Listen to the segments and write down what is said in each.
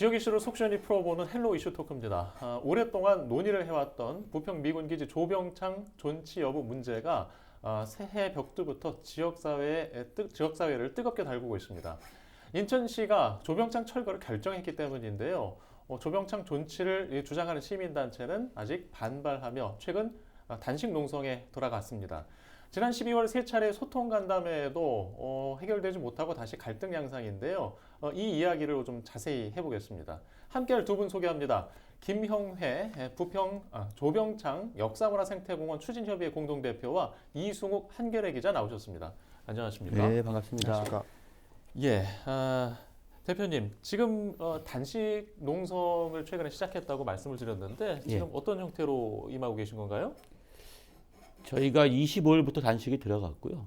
지역 이슈를 속 시원히 풀어보는 헬로 이슈 토크입니다. 오랫동안 논의를 해왔던 부평 미군 기지 조병창 존치 여부 문제가 새해 벽두부터 지역사회를 뜨겁게 달구고 있습니다. 인천시가 조병창 철거를 결정했기 때문인데요. 조병창 존치를 주장하는 시민단체는 아직 반발하며 최근 단식 농성에 돌아갔습니다. 지난 12월 세 차례 소통 간담회도 해결되지 못하고 다시 갈등 양상인데요. 이 이야기를 좀 자세히 해보겠습니다. 함께할 두 분 소개합니다. 김형회 부평 조병창 역사문화생태공원 추진협의회 공동대표와 이승욱 한겨레 기자 나오셨습니다. 안녕하십니까? 네, 반갑습니다. 안녕하십니까? 예, 대표님 지금 단식 농성을 최근에 시작했다고 말씀을 드렸는데 지금 어떤 형태로 임하고 계신 건가요? 저희가 25일부터 단식이 들어갔고요.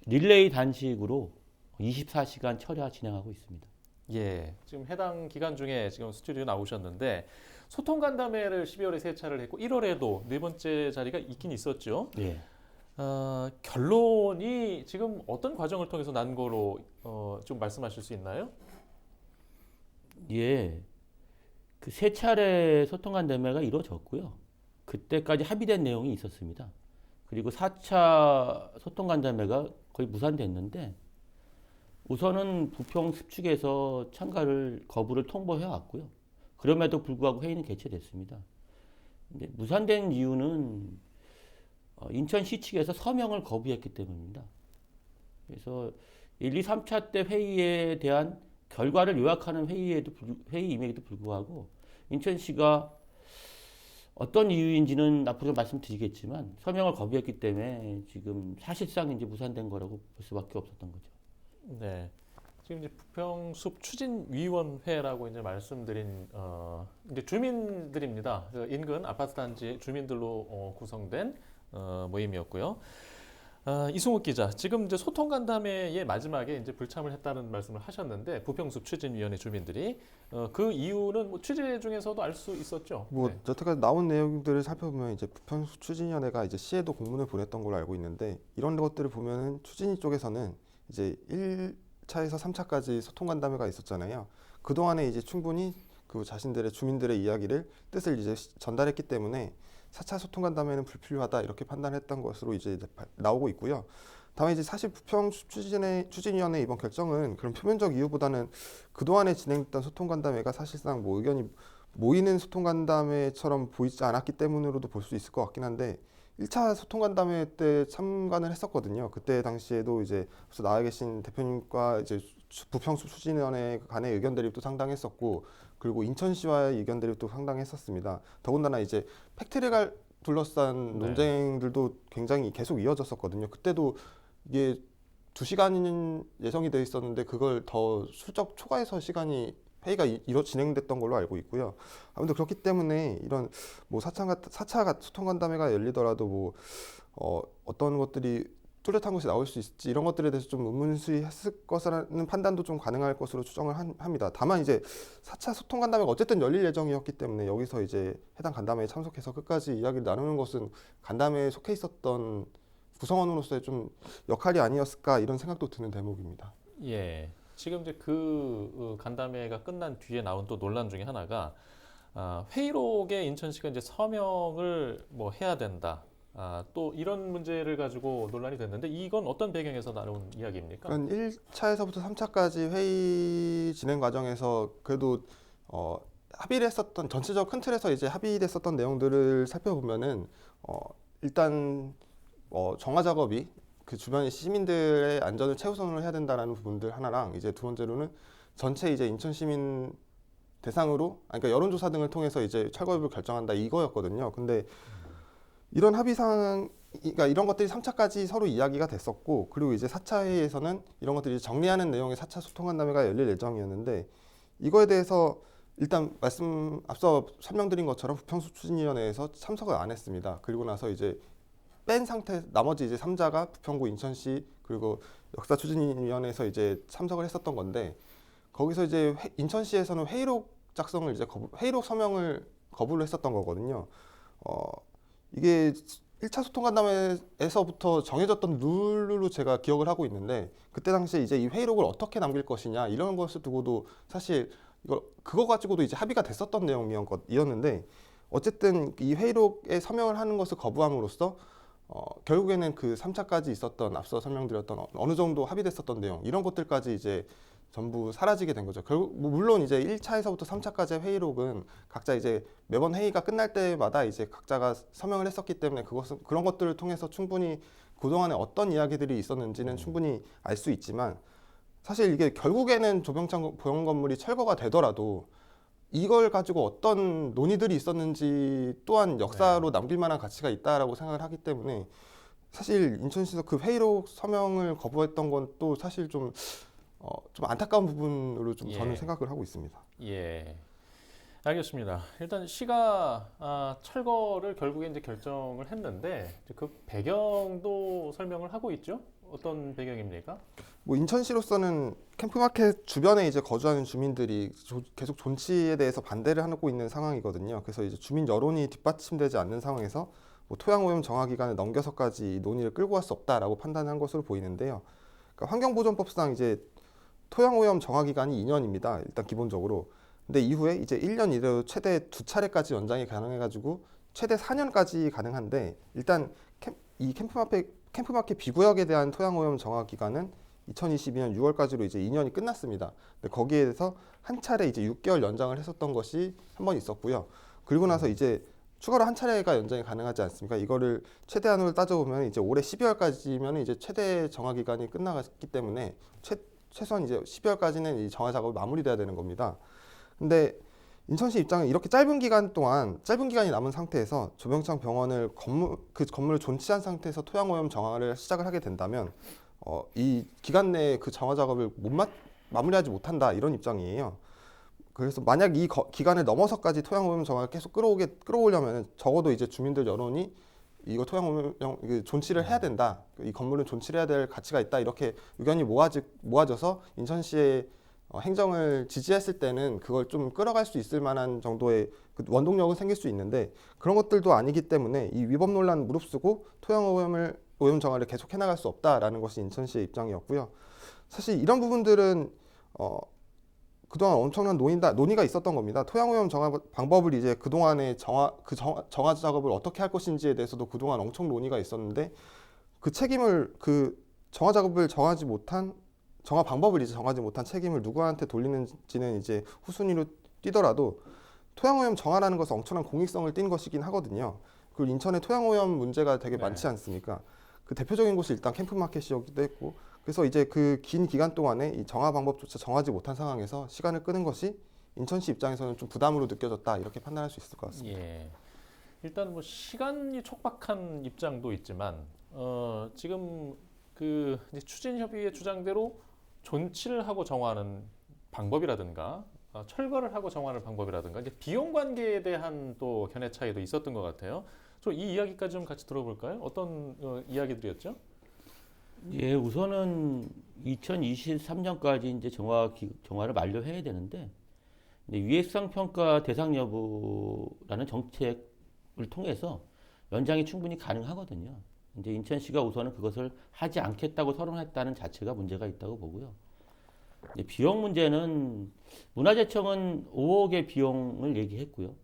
릴레이 단식으로 24시간 철야 진행하고 있습니다. 예, 지금 해당 기간 중에 지금 스튜디오 나오셨는데 소통 간담회를 12월에 세 차례를 했고 1월에도 네 번째 자리가 있긴 있었죠. 예. 결론이 지금 어떤 과정을 통해서 난 거로 좀 말씀하실 수 있나요? 예. 그 세 차례 소통 간담회가 이루어졌고요. 그때까지 합의된 내용이 있었습니다. 그리고 4차 소통 간담회가 거의 무산됐는데 우선은 부평 습축에서 참가를 거부를 통보해 왔고요. 그럼에도 불구하고 회의는 개최됐습니다. 근데 무산된 이유는 인천시 측에서 서명을 거부했기 때문입니다. 그래서 1, 2, 3차 때 회의에 대한 결과를 요약하는 회의임에도 불구하고 인천시가 어떤 이유인지는 앞으로 말씀드리겠지만 서명을 거부했기 때문에 지금 사실상 이제 무산된 거라고 볼 수밖에 없었던 거죠. 네. 지금 이제 부평숲 추진위원회라고 이제 말씀드린 이제 주민들입니다. 그 인근 아파트 단지 주민들로 구성된 모임이었고요. 이승욱 기자, 지금 이제 소통 간담회의 마지막에 이제 불참을 했다는 말씀을 하셨는데 부평숲 추진위원회 주민들이 그 이유는 뭐 취재 중에서도 알 수 있었죠. 뭐 네. 여태까지 나온 내용들을 살펴보면 이제 부평 추진위원회가 이제 시에도 공문을 보냈던 걸로 알고 있는데 이런 것들을 보면은 추진위 쪽에서는 이제 1차에서 3차까지 소통 간담회가 있었잖아요. 그 동안에 이제 충분히 그 자신들의 주민들의 이야기를 뜻을 이제 전달했기 때문에 4차 소통 간담회는 불필요하다 이렇게 판단했던 것으로 이제 나오고 있고요. 다만 이제 사실 부평 추진위원회 이번 결정은 그런 표면적 이유보다는 그 동안에 진행했던 소통 간담회가 사실상 뭐 의견이 모이는 소통 간담회처럼 보이지 않았기 때문으로도 볼 수 있을 것 같긴 한데 1차 소통 간담회 때 참관을 했었거든요. 그때 당시에도 이제 앞서 나와 계신 대표님과 이제 부평 추진위원회 간의 의견 대립도 상당했었고 그리고 인천시와의 의견 대립도 상당했었습니다. 더군다나 이제 팩트를 둘러싼 논쟁들도 굉장히 계속 이어졌었거든요. 그때도 이게 2시간 예정이 돼 있었는데 그걸 더 슬쩍 초과해서 시간이 회의가 진행됐던 걸로 알고 있고요. 아무튼 그렇기 때문에 이런 뭐 4차 소통 간담회가 열리더라도 뭐 어떤 것들이 뚜렷한 것이 나올 수 있을지 이런 것들에 대해서 좀 의문수했을 것이라는 판단도 좀 가능할 것으로 추정을 합니다. 다만 이제 4차 소통 간담회가 어쨌든 열릴 예정이었기 때문에 여기서 이제 해당 간담회에 참석해서 끝까지 이야기를 나누는 것은 간담회에 속해 있었던 구성원으로서의 좀 역할이 아니었을까 이런 생각도 드는 대목입니다. 예. 지금 이제 그 간담회가 끝난 뒤에 나온 또 논란 중에 하나가 회의록에 인천시가 이제 서명을 뭐 해야 된다. 또 이런 문제를 가지고 논란이 됐는데 이건 어떤 배경에서 나온 이야기입니까? 1차에서부터 3차까지 회의 진행 과정에서 그래도 합의를 했었던 전체적 큰 틀에서 이제 합의됐었던 내용들을 살펴보면은 일단 정화 작업이 그 주변의 시민들의 안전을 최우선으로 해야 된다라는 부분들 하나랑 이제 두 번째로는 전체 이제 인천 시민 대상으로 그러니까 여론조사 등을 통해서 이제 철거 여부를 결정한다 이거였거든요. 근데 이런 합의상 그러니까 이런 것들이 3차까지 서로 이야기가 됐었고 그리고 이제 4차 회의에서는 이런 것들이 정리하는 내용의 4차 소통 간담회가 열릴 예정이었는데 이거에 대해서 일단 앞서 설명드린 것처럼 부평숲 추진위원회에서 참석을 안 했습니다. 그리고 나서 이제 뺀 상태 나머지 이제 3자가 부평구 인천시 그리고 역사추진위원회에서 이제 참석을 했었던 건데 거기서 이제 인천시에서는 회의록 작성을 이제 회의록 서명을 거부를 했었던 거거든요. 이게 1차 소통 간담회에서부터 정해졌던 룰로 제가 기억을 하고 있는데 그때 당시에 이제 이 회의록을 어떻게 남길 것이냐 이런 것을 두고도 사실 그거 가지고도 이제 합의가 됐었던 내용이었는데 어쨌든 이 회의록에 서명을 하는 것을 거부함으로써 결국에는 그 3차까지 있었던 앞서 설명드렸던 어느 정도 합의됐었던 내용 이런 것들까지 이제 전부 사라지게 된 거죠. 결국 물론 이제 1차에서부터 3차까지의 회의록은 각자 이제 매번 회의가 끝날 때마다 이제 각자가 서명을 했었기 때문에 그런 것들을 통해서 충분히 그동안에 어떤 이야기들이 있었는지는 충분히 알 수 있지만 사실 이게 결국에는 조병창 보형 건물이 철거가 되더라도 이걸 가지고 어떤 논의들이 있었는지 또한 역사로 남길 만한 가치가 있다라고 생각을 하기 때문에 사실 인천시에서 그 회의록 서명을 거부했던 건 또 사실 좀 안타까운 부분으로 좀 저는 생각을 하고 있습니다. 예, 알겠습니다. 일단 시가 철거를 결국에 이제 결정을 했는데 그 배경도 설명을 하고 있죠? 어떤 배경입니까? 뭐 인천시로서는 캠프마켓 주변에 이제 거주하는 주민들이 계속 존치에 대해서 반대를 하고 있는 상황이거든요. 그래서 이제 주민 여론이 뒷받침되지 않는 상황에서 뭐 토양오염 정화 기간을 넘겨서까지 논의를 끌고 갈 수 없다라고 판단한 것으로 보이는데요. 그러니까 환경보전법상 이제 토양오염 정화 기간이 2년입니다. 일단 기본적으로. 근데 이후에 이제 1년 이내로 최대 2차례까지 연장이 가능해가지고 최대 4년까지 가능한데 일단 이 캠프마켓 B구역에 대한 토양오염 정화 기간은 2022년 6월까지로 이제 2년이 끝났습니다. 근데 거기에 대해서 한 차례 이제 6개월 연장을 했었던 것이 한 번 있었고요. 그리고 나서 이제 추가로 한 차례가 연장이 가능하지 않습니까? 이거를 최대한으로 따져보면 이제 올해 12월까지면 이제 최대 정화 기간이 끝나갔기 때문에 최소한 이제 12월까지는 이 정화 작업이 마무리돼야 되는 겁니다. 근데 인천시 입장은 이렇게 짧은 기간이 남은 상태에서 조병창 병원을 그 건물을 존치한 상태에서 토양오염 정화를 시작을 하게 된다면 이 기간 내에 그 정화 작업을 마무리하지 못한다 이런 입장이에요. 그래서 만약 이 기간을 넘어서까지 토양오염 정화를 계속 끌어오려면 적어도 이제 주민들 여론이 이거 토양오염 존치를 해야 된다. 이 건물은 존치를 해야 될 가치가 있다. 이렇게 의견이 모아져서 인천시의 행정을 지지했을 때는 그걸 좀 끌어갈 수 있을 만한 정도의 그 원동력은 생길 수 있는데 그런 것들도 아니기 때문에 이 위법 논란 무릅쓰고 토양오염 정화를 계속 해나갈 수 없다라는 것이 인천시의 입장이었고요. 사실 이런 부분들은 그동안 엄청난 논의가 있었던 겁니다. 토양오염 정화 방법을 이제 그동안의 정화 작업을 어떻게 할 것인지에 대해서도 그동안 엄청 논의가 있었는데 그 책임을 정화 방법을 이제 정하지 못한 책임을 누구한테 돌리는지는 이제 후순위로 뛰더라도 토양오염 정화라는 것은 엄청난 공익성을 띈 것이긴 하거든요. 그리고 인천에 토양오염 문제가 되게 많지 않습니까? 그 대표적인 곳이 일단 캠프마켓이었기도 했고 그래서 이제 그 긴 기간 동안에 이 정화 방법조차 정하지 못한 상황에서 시간을 끄는 것이 인천시 입장에서는 좀 부담으로 느껴졌다 이렇게 판단할 수 있을 것 같습니다. 예. 일단 뭐 시간이 촉박한 입장도 있지만 지금 그 이제 추진협의회 주장대로 존치를 하고 정화하는 방법이라든가 철거를 하고 정화하는 방법이라든가 이제 비용 관계에 대한 또 견해 차이도 있었던 것 같아요. 이 이야기까지 좀 같이 들어볼까요? 어떤 이야기들이었죠? 예, 우선은 2023년까지 이제 정화를 만료해야 되는데 이제 위해성 평가 대상 여부라는 정책을 통해서 연장이 충분히 가능하거든요. 이제 인천시가 우선은 그것을 하지 않겠다고 선언했다는 자체가 문제가 있다고 보고요. 이제 비용 문제는 문화재청은 5억의 비용을 얘기했고요.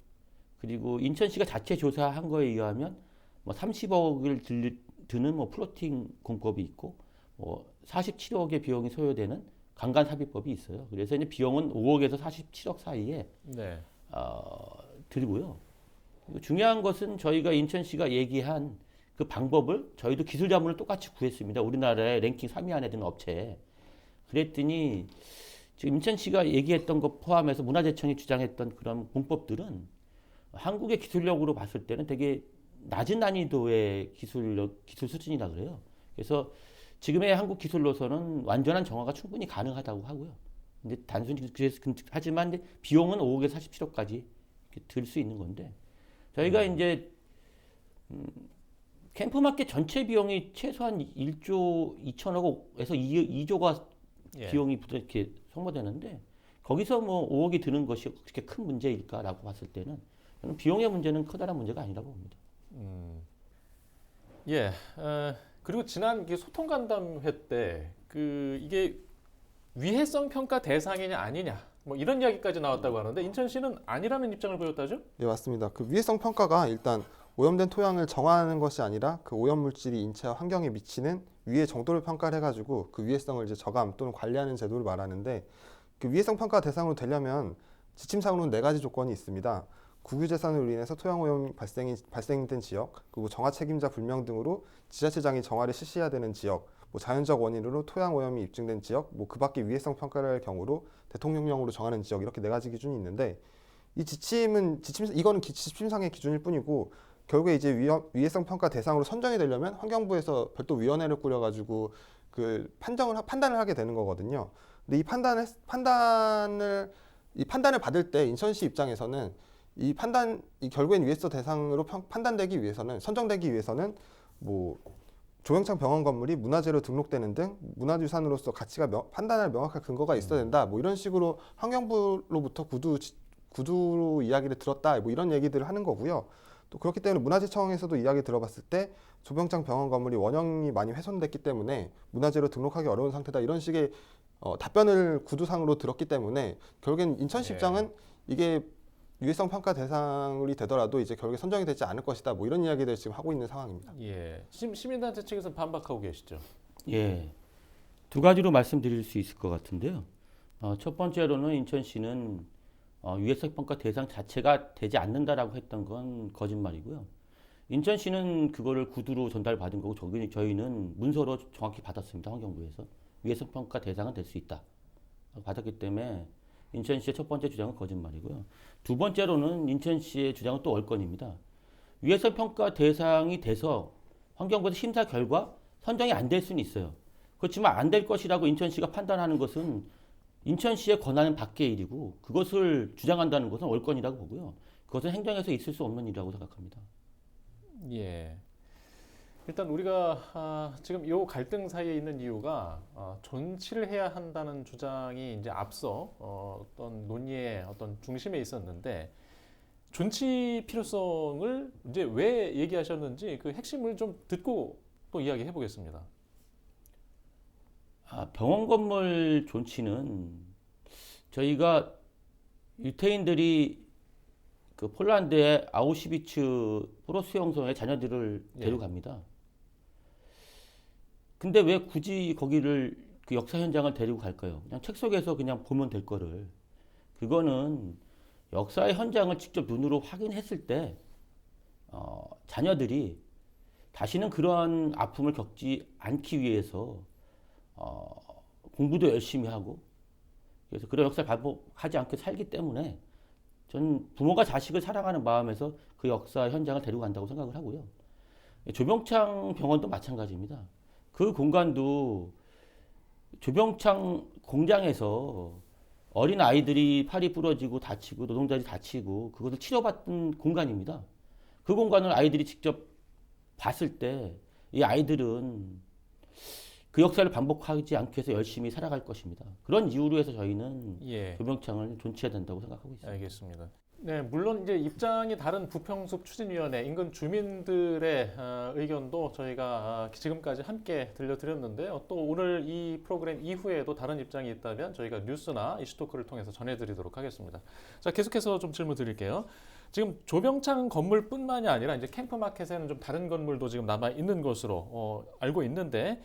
그리고 인천시가 자체 조사한 거에 의하면 뭐 30억을 드는 뭐 플로팅 공법이 있고 뭐 47억의 비용이 소요되는 강간 삽입법이 있어요. 그래서 이제 비용은 5억에서 47억 사이에 들고요. 중요한 것은 저희가 인천시가 얘기한 그 방법을 저희도 기술 자문을 똑같이 구했습니다. 우리나라의 랭킹 3위 안에 드는 업체에. 그랬더니 지금 인천시가 얘기했던 것 포함해서 문화재청이 주장했던 그런 공법들은 한국의 기술력으로 봤을 때는 되게 낮은 난이도의 기술 수준이라 그래요. 그래서 지금의 한국 기술로서는 완전한 정화가 충분히 가능하다고 하고요. 근데 단순히 하지만 이제 비용은 5억에서 47억까지 들 수 있는 건데 저희가 이제 캠프마켓 전체 비용이 최소한 1조 2천억에서 2조가 비용이 이렇게 소모되는데 거기서 뭐 5억이 드는 것이 그렇게 큰 문제일까라고 봤을 때는 저는 비용의 문제는 커다란 문제가 아니라고 봅니다. 예. 그리고 지난 소통 간담회 때 이게 위해성 평가 대상이냐 아니냐 뭐 이런 이야기까지 나왔다고 하는데 인천시는 아니라는 입장을 보였다죠? 네, 맞습니다. 그 위해성 평가가 일단 오염된 토양을 정화하는 것이 아니라 그 오염 물질이 인체와 환경에 미치는 위해 정도를 평가를 해가지고 그 위해성을 이제 저감 또는 관리하는 제도를 말하는데, 그 위해성 평가 대상으로 되려면 지침상으로는 4가지 조건이 있습니다. 국유재산으로 인해서 토양 오염 발생된 지역, 그리고 정화 책임자 불명 등으로 지자체장이 정화를 실시해야 되는 지역, 뭐 자연적 원인으로 토양 오염이 입증된 지역, 뭐 그 밖에 위해성 평가를 할 경우로 대통령령으로 정하는 지역, 이렇게 4가지 기준이 있는데, 이 이거는 지침상의 기준일 뿐이고, 결국에 이제 위해성 평가 대상으로 선정이 되려면 환경부에서 별도 위원회를 꾸려가지고 그 판단을 하게 되는 거거든요. 근데 이 판단을 받을 때 인천시 입장에서는 이 결국엔 위해서 대상으로 판단되기 위해서는, 선정되기 위해서는 뭐 조병창 병원 건물이 문화재로 등록되는 등 문화유산으로서 가치가 판단할 명확한 근거가 있어야 된다. 뭐 이런 식으로 환경부로부터 구두로 이야기를 들었다. 뭐 이런 얘기들을 하는 거고요. 또 그렇기 때문에 문화재청에서도 이야기 들어봤을 때 조병창 병원 건물이 원형이 많이 훼손됐기 때문에 문화재로 등록하기 어려운 상태다. 이런 식의 답변을 구두상으로 들었기 때문에 결국엔 인천시 예. 입장은 이게 유해성 평가 대상이 되더라도 이제 결국에 선정이 되지 않을 것이다. 뭐 이런 이야기를 지금 하고 있는 상황입니다. 예. 시민단체 측에서는 반박하고 계시죠? 예, 2가지로 말씀드릴 수 있을 것 같은데요. 첫 번째로는 인천시는 유해성 평가 대상 자체가 되지 않는다라고 했던 건 거짓말이고요. 인천시는 그거를 구두로 전달받은 거고 저희는 문서로 정확히 받았습니다. 환경부에서 유해성 평가 대상은 될 수 있다 받았기 때문에 인천시의 첫 번째 주장은 거짓말이고요. 2번째로는 인천시의 주장은 또 얼건입니다. 유해성 평가 대상이 돼서 환경부에서 심사 결과 선정이 안 될 수는 있어요. 그렇지만 안 될 것이라고 인천시가 판단하는 것은 인천시의 권한은 밖의 일이고, 그것을 주장한다는 것은 얼건이라고 보고요. 그것은 행정에서 있을 수 없는 일이라고 생각합니다. 예. 일단 우리가 지금 이 갈등 사이에 있는 이유가 존치를 해야 한다는 주장이 이제 앞서 어떤 논의의 어떤 중심에 있었는데, 존치 필요성을 이제 왜 얘기하셨는지 그 핵심을 좀 듣고 또 이야기해 보겠습니다. 병원 건물 존치는 저희가 유태인들이 그 폴란드의 아우슈비츠 포로 수용소에 자녀들을 예. 데려갑니다. 근데 왜 굳이 거기를 그 역사 현장을 데리고 갈까요? 그냥 책 속에서 그냥 보면 될 거를. 그거는 역사의 현장을 직접 눈으로 확인했을 때 자녀들이 다시는 그러한 아픔을 겪지 않기 위해서 공부도 열심히 하고, 그래서 그런 역사를 반복하지 않게 살기 때문에 저는 부모가 자식을 사랑하는 마음에서 그 역사 현장을 데리고 간다고 생각을 하고요. 조병창 병원도 마찬가지입니다. 그 공간도 조병창 공장에서 어린 아이들이 팔이 부러지고 다치고 노동자들이 다치고 그것을 치료받는 공간입니다. 그 공간을 아이들이 직접 봤을 때 이 아이들은 그 역사를 반복하지 않기 위해서 열심히 살아갈 것입니다. 그런 이유로 해서 저희는 예. 조병창을 존치해야 된다고 생각하고 있습니다. 알겠습니다. 네, 물론 이제 입장이 다른 부평숲 추진위원회 인근 주민들의 의견도 저희가 지금까지 함께 들려드렸는데요. 또 오늘 이 프로그램 이후에도 다른 입장이 있다면 저희가 뉴스나 이슈토크를 통해서 전해드리도록 하겠습니다. 자, 계속해서 좀 질문 드릴게요. 지금 조병창 건물뿐만이 아니라 이제 캠프마켓에는 좀 다른 건물도 지금 남아 있는 것으로 알고 있는데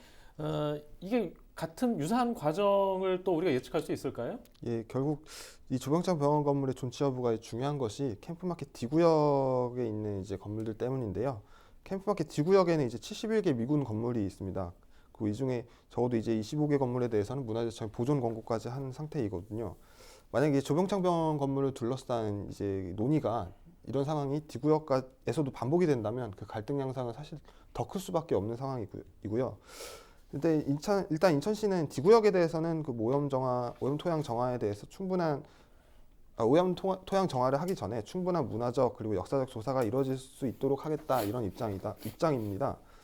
이게 같은 유사한 과정을 또 우리가 예측할 수 있을까요? 예, 결국 이 조병창 병원 건물의 존치 여부가 중요한 것이 캠프마켓 D구역에 있는 이제 건물들 때문인데요. 캠프마켓 D구역에는 이제 71개 미군 건물이 있습니다. 그 이 중에 적어도 이제 25개 건물에 대해서는 문화재청이 보존 권고까지 한 상태이거든요. 만약에 조병창 병원 건물을 둘러싼 이제 논의가 이런 상황이 D구역에서도 반복이 된다면 그 갈등 양상은 사실 더 클 수밖에 없는 상황이고요. 근데 일단 인천시는 D구역에 대해서는 그 오염 토양 정화에 대해서 오염 토양 정화를 하기 전에 충분한 문화적 그리고 역사적 조사가 이루어질 수 있도록 하겠다, 이런 입장입니다.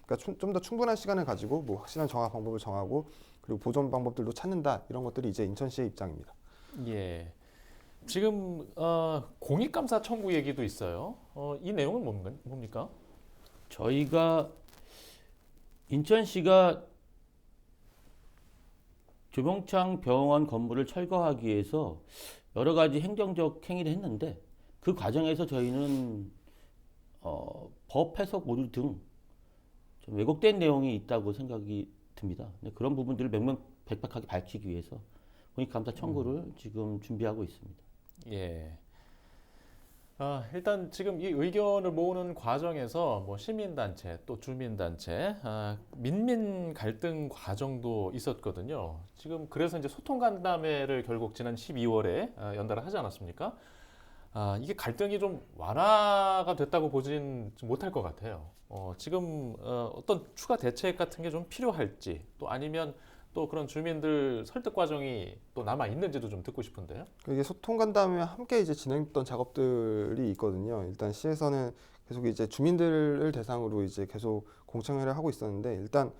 그러니까 좀 더 충분한 시간을 가지고 뭐 확실한 정화 방법을 정하고 그리고 보존 방법들도 찾는다, 이런 것들이 이제 인천시의 입장입니다. 예. 지금 공익감사 청구 얘기도 있어요. 이 내용은 뭡니까? 저희가 인천시가 조병창 병원 건물을 철거하기 위해서 여러 가지 행정적 행위를 했는데 그 과정에서 저희는 법 해석 모듈 등 좀 왜곡된 내용이 있다고 생각이 듭니다. 근데 그런 부분들을 명명백백하게 밝히기 위해서 공익감사 청구를 지금 준비하고 있습니다. 예. 일단 지금 이 의견을 모으는 과정에서 뭐 시민단체 또 주민단체 민민 갈등 과정도 있었거든요. 지금 그래서 이제 소통 간담회를 결국 지난 12월에 연달아 하지 않았습니까? 이게 갈등이 좀 완화가 됐다고 보진 못할 것 같아요. 지금 어떤 추가 대책 같은 게 좀 필요할지 또 아니면 또 그런 주민들 설득 과정이 또 남아 있는지도 좀 듣고 싶은데요. 이게 소통 간담회 함께 이제 진행했던 작업들이 있거든요. 일단 시에서는 계속 이제 주민들을 대상으로 이제 계속 공청회를 하고 있었는데 일단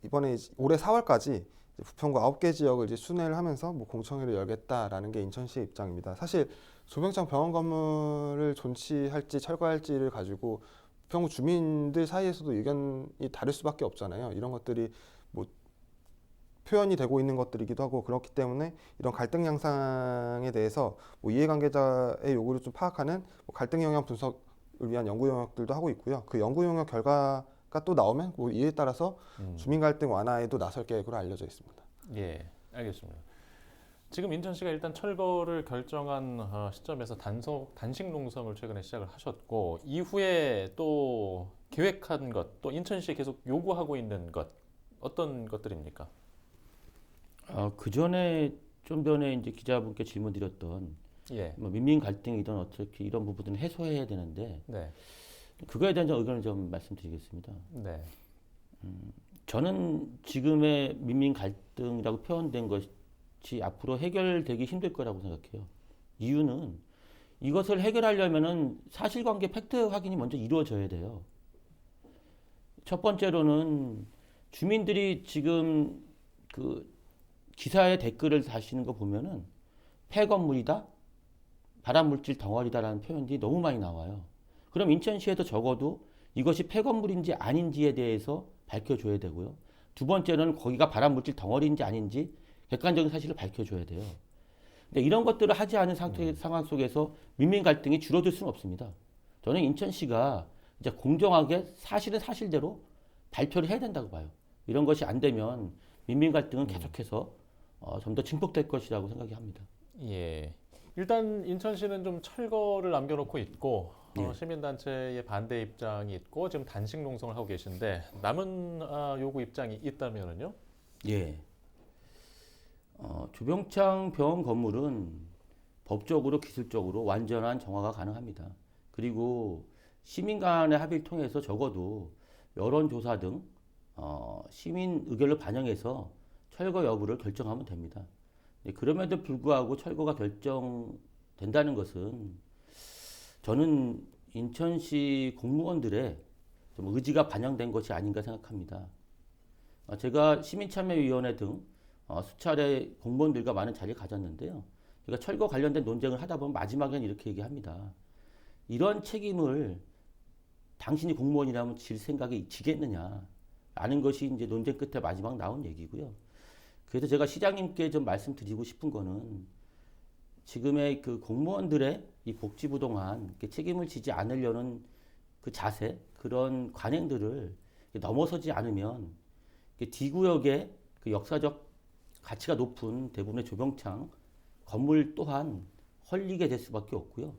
이번에 올해 4월까지 부평구 9개 지역을 이제 순회를 하면서 뭐 공청회를 열겠다라는 게 인천시의 입장입니다. 사실 조병창 병원 건물을 존치할지 철거할지를 가지고 부평구 주민들 사이에서도 의견이 다를 수밖에 없잖아요. 이런 것들이 뭐 표현이 되고 있는 것들이기도 하고 그렇기 때문에 이런 갈등 양상에 대해서 뭐 이해관계자의 요구를 좀 파악하는 뭐 갈등 영향 분석을 위한 연구 영역들도 하고 있고요. 그 연구 영역 결과가 또 나오면 뭐 이에 따라서 주민 갈등 완화에도 나설 계획으로 알려져 있습니다. 예, 알겠습니다. 지금 인천시가 일단 철거를 결정한 시점에서 단식 농성을 최근에 시작을 하셨고 이후에 또 계획한 것, 또 인천시에 계속 요구하고 있는 것 어떤 것들입니까? 그 전에 좀 전에 이제 기자분께 질문 드렸던 예, 뭐 민민 갈등이든 어떻게 이런 부분들은 해소해야 되는데 네, 그거에 대한 의견을 좀 말씀드리겠습니다. 네, 저는 지금의 민민 갈등이라고 표현된 것이 앞으로 해결되기 힘들 거라고 생각해요. 이유는 이것을 해결하려면은 사실관계 팩트 확인이 먼저 이루어져야 돼요. 첫 번째로는 주민들이 지금 그 기사의 댓글을 다시는 거 보면은 폐건물이다, 발암물질 덩어리다라는 표현들이 너무 많이 나와요. 그럼 인천시에도 적어도 이것이 폐건물인지 아닌지에 대해서 밝혀줘야 되고요. 두 번째는 거기가 발암물질 덩어리인지 아닌지 객관적인 사실을 밝혀줘야 돼요. 근데 이런 것들을 하지 않은 상황 속에서 민민 갈등이 줄어들 수는 없습니다. 저는 인천시가 이제 공정하게 사실은 사실대로 발표를 해야 된다고 봐요. 이런 것이 안 되면 민민 갈등은 계속해서 좀 더 증폭될 것이라고 생각이 합니다. 예. 일단 인천시는 좀 철거를 남겨놓고 있고 예. 시민단체의 반대 입장이 있고 지금 단식 농성을 하고 계신데 남은 요구 입장이 있다면은요? 예. 조병창 병원 건물은 법적으로 기술적으로 완전한 정화가 가능합니다. 그리고 시민 간의 합의를 통해서 적어도 여론조사 등 시민 의견을 반영해서 철거 여부를 결정하면 됩니다. 그럼에도 불구하고 철거가 결정된다는 것은 저는 인천시 공무원들의 좀 의지가 반영된 것이 아닌가 생각합니다. 제가 시민참여위원회 등 수차례 공무원들과 많은 자리를 가졌는데요. 제가 철거 관련된 논쟁을 하다 보면 마지막엔 이렇게 얘기합니다. 이런 책임을 당신이 공무원이라면 질 생각이 지겠느냐 라는 것이 이제 논쟁 끝에 마지막 나온 얘기고요. 그래서 제가 시장님께 좀 말씀드리고 싶은 거는 지금의 그 공무원들의 이 복지부 동안 책임을 지지 않으려는 그 자세, 그런 관행들을 넘어서지 않으면 D구역의 그 역사적 가치가 높은 대부분의 조병창 건물 또한 헐리게 될 수밖에 없고요.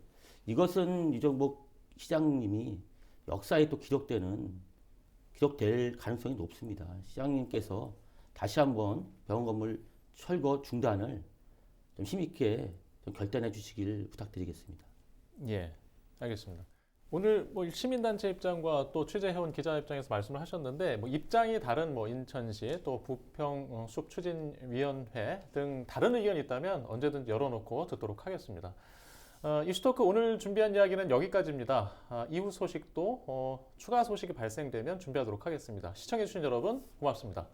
이것은 이정복 시장님이 역사에 또 기록될 가능성이 높습니다. 시장님께서 다시 한번 병원 건물 철거 중단을 좀 힘있게 좀 결단해 주시길 부탁드리겠습니다. 예, 알겠습니다. 오늘 뭐 시민단체 입장과 또 취재해온 기자 입장에서 말씀을 하셨는데 뭐 입장이 다른 뭐 인천시 또 부평 숲추진위원회 등 다른 의견이 있다면 언제든지 열어놓고 듣도록 하겠습니다. 이슈토크 오늘 준비한 이야기는 여기까지입니다. 이후 소식도 추가 소식이 발생되면 준비하도록 하겠습니다. 시청해주신 여러분 고맙습니다.